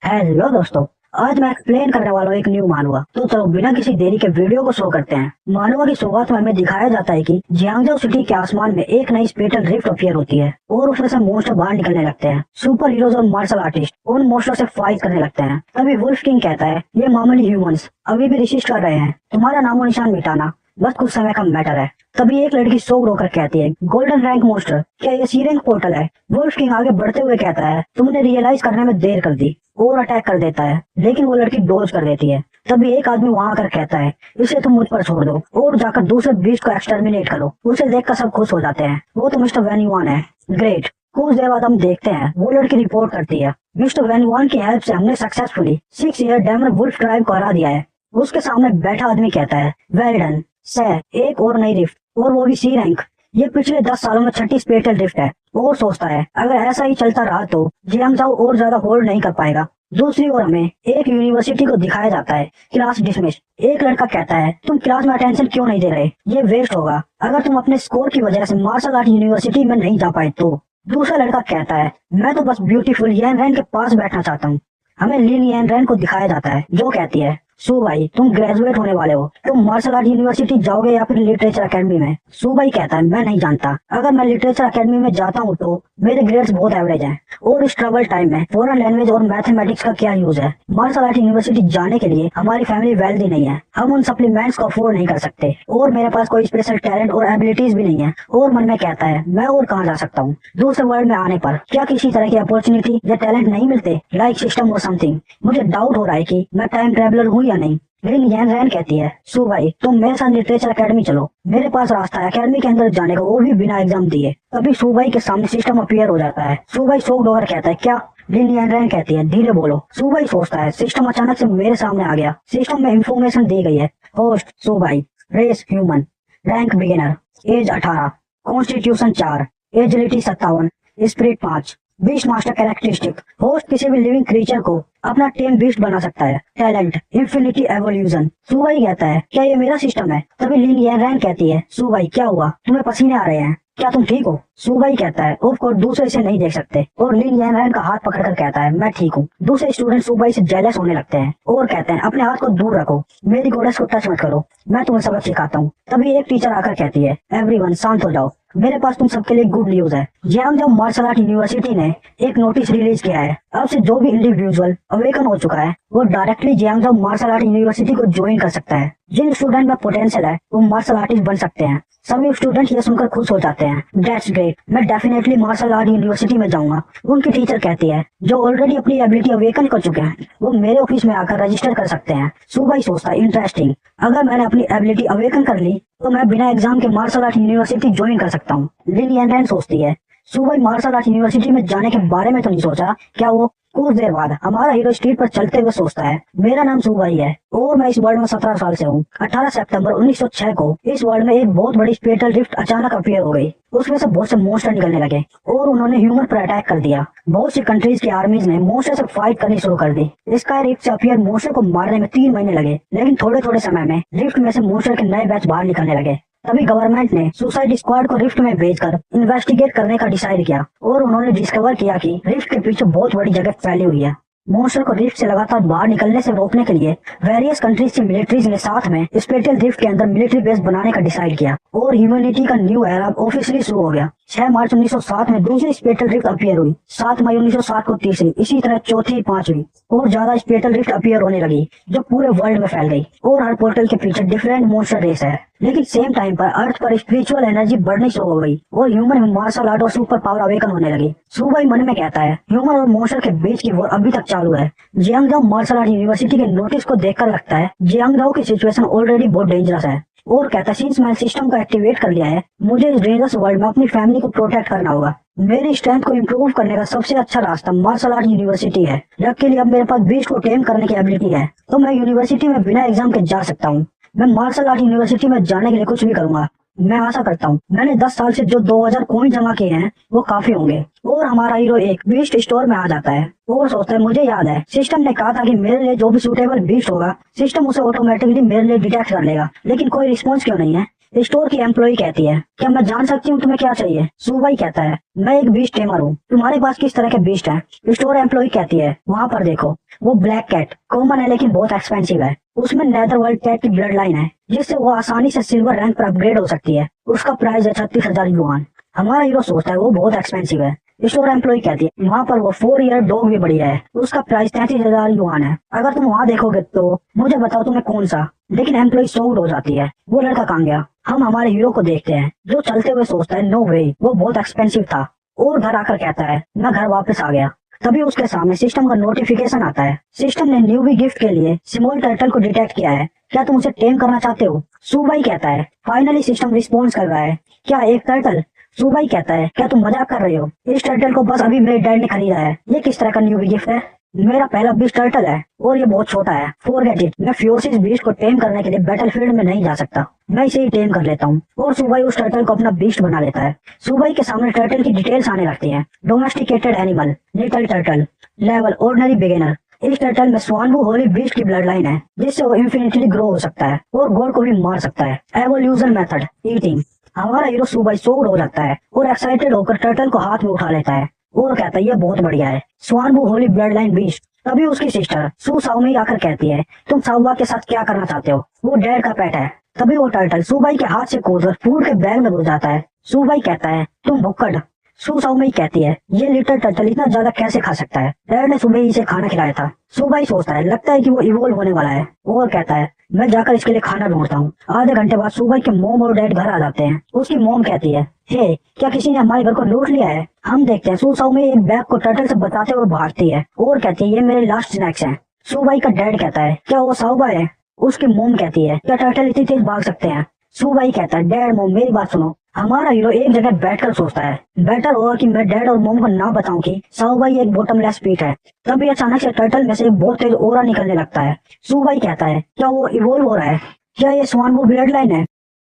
Hello दोस्तों। आज मैं एक्सप्लेन करने वाला हूँ एक न्यू मानवा। तो चलो बिना किसी देरी के वीडियो को शुरू करते हैं। मानवा की शुरुआत में हमें दिखाया जाता है कि जियांगजो सिटी के आसमान में एक नई स्पेटल रिफ्ट अपीयर होती है और उसमें से मोस्टर बाहर निकलने लगते हैं। सुपर हीरोज और मार्शल आर्टिस्ट उन मोस्टर से फाइट करने लगते हैं। तभी वुल्फ किंग कहता है, ये मामूली ह्यूमंस अभी भी रिसिस्ट कर रहे हैं, तुम्हारा नामो निशान मिटाना बस कुछ समय का मैटर है। तभी एक लड़की शोक रोकर कहती है, गोल्डन रैंक मोस्टर, क्या ये सी रैंक पोर्टल है? वुल्फ किंग आगे बढ़ते हुए कहता है, तुमने रियलाइज करने में देर कर दी, और अटैक कर देता है, लेकिन वो लड़की डोज कर देती है। तभी एक आदमी वहां आकर कहता है, इसे तुम मुझ पर छोड़ दो और जाकर दूसरे बीस्ट को एक्सटर्मिनेट करो। उसे देखकर सब खुश हो जाते हैं, वो तो मिस्टर वेन्युआन है। ग्रेट। कुछ देर बाद हम देखते हैं वो लड़की रिपोर्ट करती है, मिस्टर वेन्युआन की हेल्प से हमने सक्सेसफुली 6 ईयर डैमर वुल्फ ट्राइब को हरा दिया है। उसके सामने बैठा आदमी कहता है, वेल डन सर, एक और नई रिफ्ट, और वो भी सी रैंक। ये पिछले 10 सालों में छठी स्पेटल रिफ्ट है। और सोचता है अगर ऐसा ही चलता रहा तो जियांगजाओ और ज्यादा होल्ड नहीं कर पाएगा। दूसरी ओर हमें एक यूनिवर्सिटी को दिखाया जाता है, क्लास डिसमिस। एक लड़का कहता है, तुम क्लास में अटेंशन क्यों नहीं दे रहे? ये वेस्ट होगा। अगर तुम अपने स्कोर की वजह से मार्शल आर्ट यूनिवर्सिटी में नहीं जा पाए तो। दूसरा लड़का कहता है, मैं तो बस ब्यूटीफुल येन रैन के पास बैठना चाहता हूँ। हमें लिन येन रैन को दिखाया जाता है, जो कहती है, सू भाई तुम ग्रेजुएट होने वाले हो, तुम मार्शल आर्ट यूनिवर्सिटी जाओगे या फिर लिटरेचर एकेडमी में? सू भाई कहता है, मैं नहीं जानता, अगर मैं लिटरेचर एकेडमी में जाता हूँ तो मेरे ग्रेड्स बहुत एवरेज हैं, और इस ट्रबल टाइम में फॉरेन लैंग्वेज और मैथमेटिक्स का क्या यूज है? मार्शल आर्ट यूनिवर्सिटी जाने के लिए हमारी फैमिली वेल्दी नहीं है, हम उन सप्लीमेंट्स को अफोर्ड नहीं कर सकते, और मेरे पास कोई स्पेशल टैलेंट और एबिलिटीज भी नहीं है। और मन में कहता है, मैं और कहाँ जा सकता हूँ? दूसरे वर्ल्ड में आने पर क्या किसी तरह की अपॉर्चुनिटी या टैलेंट नहीं मिलते, लाइक सिस्टम और समथिंग? मुझे डाउट हो रहा है कि मैं टाइम ट्रेवलर हूँ या नहीं। लेकिन येन रैन कहती है, सू भाई तुम मेरे साथ लिटरेचर एकेडमी चलो, मेरे पास रास्ता है एकेडमी के अंदर जाने का, वो भी बिना एग्जाम दिए। तभी सू भाई के सामने सिस्टम अपीयर हो जाता है। सू भाई शोक होकर कहता है, क्या? लिन येन रैन कहती है, धीरे बोलो। सू भाई सोचता है, सिस्टम अचानक से मेरे सामने आ गया। सिस्टम में इंफॉर्मेशन दी गई है, होस्ट सू भाई, race human, rank beginner, age 18, constitution 4, agility 57, spirit 5, beast master characteristic. Host किसी भी लिविंग क्रीचर को अपना टेम बीस्ट बना सकता है। Talent infinity evolution. सू भाई कहता है, क्या ये मेरा सिस्टम है? तभी लिन येन रैन कहती है, सू भाई क्या हुआ, तुम्हें पसीने आ रहे हैं, क्या तुम ठीक हो? सू भाई कहता है, ऑफ कोर्स दूसरे इसे नहीं देख सकते, और लिन येन रैन का हाथ पकड़कर कहता है, मैं ठीक हूँ। दूसरे स्टूडेंट सू भाई से जेलस होने लगते हैं और कहते हैं, अपने हाथ को दूर रखो, मेरी गोडेस को टच मत करो, मैं तुम्हें सबक सिखाता हूँ। तभी एक टीचर आकर कहती है, एवरीवन शांत हो जाओ, मेरे पास तुम सबके लिए गुड न्यूज है। जियांगजाओ मार्शल आर्ट यूनिवर्सिटी ने एक नोटिस रिलीज किया है, अब से जो भी इंडिविजुअल अवेकन हो चुका है वो डायरेक्टली जियांगजाओ मार्शल आर्ट यूनिवर्सिटी को ज्वाइन कर सकता है। जिन स्टूडेंट में पोटेंशियल है वो मार्शल आर्टिस्ट बन सकते हैं। सभी स्टूडेंट ये सुनकर खुश हो जाते हैं, दैट्स ग्रेट, मैं डेफिनेटली मार्शल आर्ट यूनिवर्सिटी में जाऊंगा। उनकी टीचर कहती है, जो ऑलरेडी अपनी एबिलिटी अवेकन कर चुके हैं वो मेरे ऑफिस में आकर रजिस्टर कर सकते हैं। सू भाई सोचता है, इंटरेस्टिंग, अगर मैंने अपनी एबिलिटी अवेकन कर ली तो मैं बिना एग्जाम के मार्शल आर्ट यूनिवर्सिटी ज्वाइन कर सकता हूँ। लिन येन रैन सोचती है, सू भाई मार्शल आर्ट यूनिवर्सिटी में जाने के बारे में तो नहीं सोचा क्या वो? कुछ देर बाद हमारा हीरो स्ट्रीट पर चलते हुए सोचता है, मेरा नाम सू भाई है और मैं इस वर्ल्ड में 17 साल से हूँ। 18 सितंबर 1906 को इस वर्ल्ड में एक बहुत बड़ी स्पेटल रिफ्ट अचानक अपीयर हो गई। उसमें से बहुत से मोस्टर निकलने लगे और उन्होंने ह्यूमन पर अटैक कर दिया। बहुत सी कंट्रीज की आर्मीज ने मोस्टर से फाइट करनी शुरू कर दी। स्काई रिफ्ट से अपीयर मोस्टर को मारने में 3 महीने लगे, लेकिन थोड़े थोड़े समय में रिफ्ट में से मोस्टर के नए बैच बाहर निकलने लगे। तभी गवर्नमेंट ने सुसाइड स्क्वाड को रिफ्ट में भेजकर इन्वेस्टिगेट करने का डिसाइड किया और उन्होंने डिस्कवर किया कि रिफ्ट के पीछे बहुत बड़ी जगह फैली हुई है। मोस्टर को रिफ्ट से लगातार बाहर निकलने से रोकने के लिए वेरियस कंट्रीज की मिलिट्रीज ने साथ में स्पेटल रिफ्ट के अंदर मिलिट्री बेस बनाने का डिसाइड किया और ह्यूमैनिटी का न्यू एरा ऑफिशियली शुरू हो गया। 6 मार्च 1907 में दूसरी स्पेटल रिफ्ट अपीयर हुई, 7 मई 1907 को तीसरी, इसी तरह चौथी, 5वीं और ज्यादा स्पेटल रिफ्ट अपीयर होने लगी जो पूरे वर्ल्ड में फैल गई। और हर पोर्टल के पीछे डिफरेंट मोस्टर रेस है, लेकिन सेम टाइम पर अर्थ पर स्पिरिचुअल एनर्जी बढ़नी शुरू हो गई और ह्यूमन में मार्शल आर्ट और सुपर पावर अवेकन होने लगी। सू भाई मन में कहता है, ह्यूमन और मोस्टर के बीच की वॉर अभी तक चालू है। जियांगजाओ मार्शल आर्ट यूनिवर्सिटी के नोटिस को देखकर लगता है जियांगजाओ की सिचुएशन ऑलरेडी बहुत डेंजरस है और कहता है, सिंस मैंने सिस्टम को एक्टिवेट कर लिया है, मुझे इस डेंजरस वर्ल्ड में अपनी फैमिली को प्रोटेक्ट करना होगा। मेरी स्ट्रेंथ को इम्प्रूव करने का सबसे अच्छा रास्ता मार्शल आर्ट यूनिवर्सिटी है। लकीली अब मेरे पास बीस्ट को टेम करने की एबिलिटी है, तो मैं यूनिवर्सिटी में बिना एग्जाम के जा सकता हूँ। मैं मार्शल आर्ट यूनिवर्सिटी में जाने के लिए कुछ भी करूंगा। मैं आशा करता हूँ मैंने 10 साल से जो 2000 कॉइन जमा किए हैं वो काफी होंगे। और हमारा हीरो एक बीस्ट स्टोर में आ जाता है और सोचता है, मुझे याद है सिस्टम ने कहा था कि मेरे लिए जो भी सूटेबल बीस्ट होगा सिस्टम उसे ऑटोमेटिकली मेरे लिए डिटेक्ट कर लेगा, लेकिन कोई रिस्पॉन्स क्यों नहीं है? स्टोर की एम्प्लॉय कहती है, क्या मैं जान सकती हूँ तुम्हें क्या चाहिए? सुबाई कहता है, मैं एक बीस्ट टेमर हूँ, तुम्हारे पास किस तरह के बीस्ट है? स्टोर एम्प्लॉय कहती है, वहाँ पर देखो, वो ब्लैक कैट कॉमन है लेकिन बहुत एक्सपेंसिव है। उसमें नेदरवर्ल्ड कैट की ब्लड लाइन है जिससे वो आसानी से सिल्वर रैंक पर अपग्रेड हो सकती है। उसका प्राइस है 36,000 युआन। हमारा हीरो सोचता है वो बहुत एक्सपेंसिव है। स्टोर एम्प्लॉय कहती है, वहाँ पर वो 4 ईयर डॉग भी बढ़िया है, उसका प्राइस 33,000 युआन है। अगर तुम वहाँ देखोगे तो मुझे बताओ तुम्हें कौन सा। लेकिन एम्प्लॉय सॉल्व हो जाती है, वो लड़का कहाँ गया? हम हमारे हीरो को देखते हैं जो चलते हुए सोचता है, नो वे, वो बहुत एक्सपेंसिव था, और घर आकर कहता है मैं घर वापस आ गया। तभी उसके सामने सिस्टम का नोटिफिकेशन आता है। सिस्टम ने न्यूबी गिफ्ट के लिए स्मॉल टर्टल को डिटेक्ट किया है, क्या तुम उसे टेम करना चाहते हो? सुबाई कहता है, फाइनली सिस्टम रिस्पॉन्स कर रहा है, क्या एक टर्टल? सुबाई कहता है, क्या तुम मजाक कर रहे हो? इस टर्टल को बस अभी मेरे डैड ने खरीदा है, ये किस तरह का न्यूबी गिफ्ट है? मेरा पहला बीस्ट टर्टल है और ये बहुत छोटा है, फॉरगेट इट। मैं फ्योसिस बीस्ट को टेम करने के लिए बैटलफील्ड में नहीं जा सकता, मैं इसे ही टेम कर लेता हूँ। और सुबाई उस टर्टल को अपना बीस्ट बना लेता है। सुबाई के सामने टर्टल की डिटेल्स आने लगती हैं। Domesticated animal, little turtle, level ordinary beginner. इस टर्टल में स्वानबू होली बीस्ट की ब्लड लाइन है जिससे वो इन्फिनिटली ग्रो हो सकता है और गॉड को भी मार सकता है। Evolution method, eating. हमारा हीरो सुबाई सोड हो जाता है और एक्साइटेड होकर टर्टल को हाथ में उठा लेता है और कहता है ये बहुत बढ़िया है, स्वानबू होली ब्लड लाइन बीस्ट। तभी उसकी सिस्टर सू साओमी आकर कहती है, तुम साउबा के साथ क्या करना चाहते हो? वो डैड का पेट है। तभी वो टर्टल सुबाई के हाथ से कूदकर फूड के बैग में घुस जाता है। सुबाई कहता है, तुम भुक्कड़। सू साओमी कहती है, ये लिटिल टर्टल इतना ज्यादा कैसे खा सकता है? डैड ने सुबह ही इसे खाना खिलाया था। सुबाई सोचता है, लगता है कि वो इवोल्व होने वाला है, और कहता है मैं जाकर इसके लिए खाना ढूंढता हूँ। आधे घंटे बाद सुबाई के मॉम और डैड घर आ जाते हैं। उसकी मॉम कहती है, हे, क्या किसी ने हमारे घर को लूट लिया है? हम देखते हैं सू साओमी एक बैग को टर्टल से बताते हुए भागती है और कहती है, ये मेरे लास्ट स्नैक्स हैं। सुबाई का डैड कहता है, क्या वो साउबा है? उसकी मॉम कहती है, क्या टर्टल इतनी तेज भाग सकते हैं? सुबाई कहता है, डैड मॉम मेरी बात सुनो। हमारा हीरो एक जगह बैठकर सोचता है, बेटर होगा कि मैं डैड और मॉम को ना बताऊं कि साउबाई एक बॉटमलेस पीट है। तभी अचानक से टर्टल में से एक बहुत तेज ओरा निकलने लगता है। सुबाई कहता है, क्या वो इवोल्व हो रहा है? क्या ये स्वानबू ब्लड लाइन है?